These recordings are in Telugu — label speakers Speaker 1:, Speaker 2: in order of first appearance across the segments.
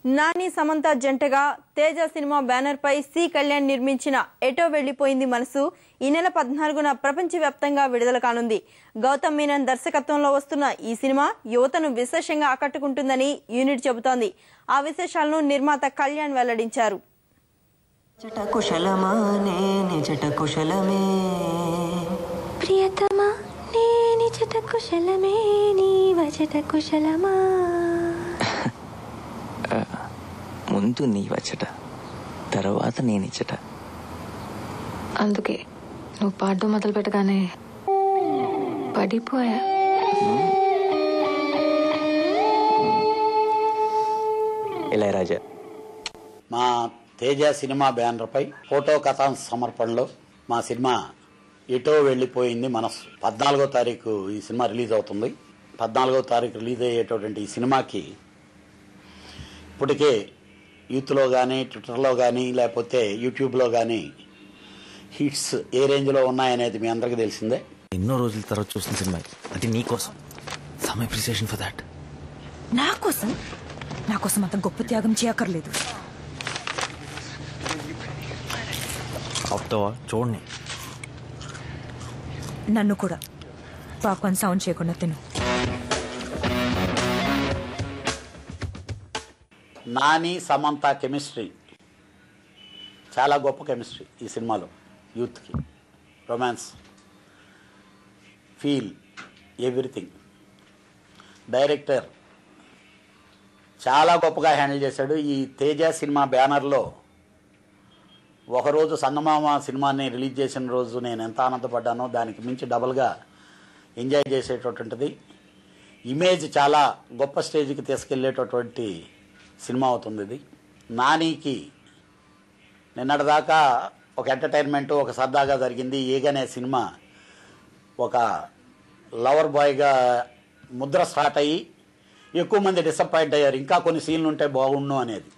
Speaker 1: నాని సమంత జంటగా తేజ సినిమా బ్యానర్ పై సి కళ్యాణ్ నిర్మించిన ఎటో వెళ్లిపోయింది మనసు ఈ నెల 14న ప్రపంచవ్యాప్తంగా విడుదల కానుంది. గౌతమ్ మీనన్ దర్శకత్వంలో వస్తున్న ఈ సినిమా యువతను విశేషంగా ఆకట్టుకుంటుందని యూనిట్ చెబుతోంది. ఆ విశేషాలను నిర్మాత కళ్యాణ్ వెల్లడించారు.
Speaker 2: ముందు నీ వచ్చట, తర్వాత నేనిచ్చట.
Speaker 3: అందుకే నువ్వు పాడడం మొదలు పెట్టగానే పడిపోయా.
Speaker 2: ఇళయరాజా
Speaker 4: మా తేజ సినిమా బ్యానర్పై ఫోటో కథా సమర్పణలో మా సినిమా ఎటో వెళ్ళిపోయింది మనసు 14వ తారీఖు ఈ సినిమా రిలీజ్ అవుతుంది. 14వ తారీఖు రిలీజ్ అయ్యేటటువంటి ఈ సినిమాకి ఇప్పటికే యూత్లో కానీ ట్విట్టర్లో కానీ లేకపోతే యూట్యూబ్లో కానీ హిట్స్ ఏ రేంజ్లో ఉన్నాయనేది మీ అందరికీ తెలిసిందే.
Speaker 2: ఎన్నో రోజుల తర్వాత చూసిన సినిమా అది నీకోసం. Some appreciation for that.
Speaker 5: నా కోసం అంత గొప్ప త్యాగం చేయక్కర్లేదు.
Speaker 2: అవుతావా చూడండి.
Speaker 5: నన్ను కూడా పాప్కార్న్ సౌండ్ చేయకుండా తిను.
Speaker 4: నాని సమంత కెమిస్ట్రీ చాలా గొప్ప కెమిస్ట్రీ ఈ సినిమాలో. యూత్కి రొమాన్స్, ఫీల్, ఎవ్రీథింగ్. డైరెక్టర్ చాలా గొప్పగా హ్యాండిల్ చేశాడు. ఈ తేజ సినిమా బ్యానర్లో ఒకరోజు సంగమామ సినిమాని రిలీజ్ చేసిన రోజు నేను ఎంత ఆనందపడ్డానో దానికి మించి డబల్గా ఎంజాయ్ చేసేటటువంటిది. ఇమేజ్ చాలా గొప్ప స్టేజ్కి తీసుకెళ్లేటటువంటి సినిమా అవుతుంది ఇది. నానికి నిన్నటిదాకా ఒక ఎంటర్టైన్మెంట్, ఒక సరదాగా జరిగింది. ఈగనే సినిమా ఒక లవర్ బాయ్గా ముద్ర స్టార్ట్ అయ్యి ఎక్కువ మంది డిసప్పాయింట్ అయ్యారు. ఇంకా కొన్ని సీన్లు ఉంటే బాగుండు అనేది.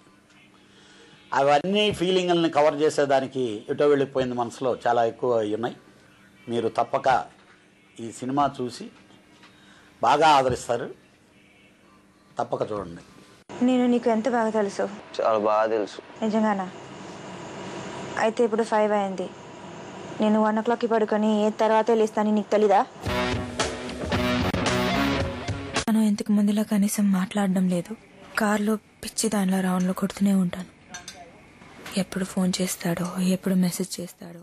Speaker 4: అవన్నీ ఫీలింగ్లని కవర్ చేసేదానికి ఎటో వెళ్ళిపోయింది మనసులో చాలా ఎక్కువ ఉన్నాయి. మీరు తప్పక ఈ సినిమా చూసి బాగా ఆదరిస్తారు. తప్పక చూడండి.
Speaker 6: నేను నీకు ఎంత బాగా తెలుసు?
Speaker 2: చాలా బాగా తెలుసు.
Speaker 6: నిజంగానా? అయితే ఇప్పుడు 5 అయింది. నేను 1 o'clockకి పడుకొని తర్వాతే లేస్తానని నీకు తెలీదా?
Speaker 5: మనం ఇంతకు ముందులా కనీసం మాట్లాడడం లేదు. కార్లో పిచ్చి దానిలో రౌండ్లో కొడుతూనే ఉంటాను. ఎప్పుడు ఫోన్ చేస్తాడో, ఎప్పుడు మెసేజ్ చేస్తాడో.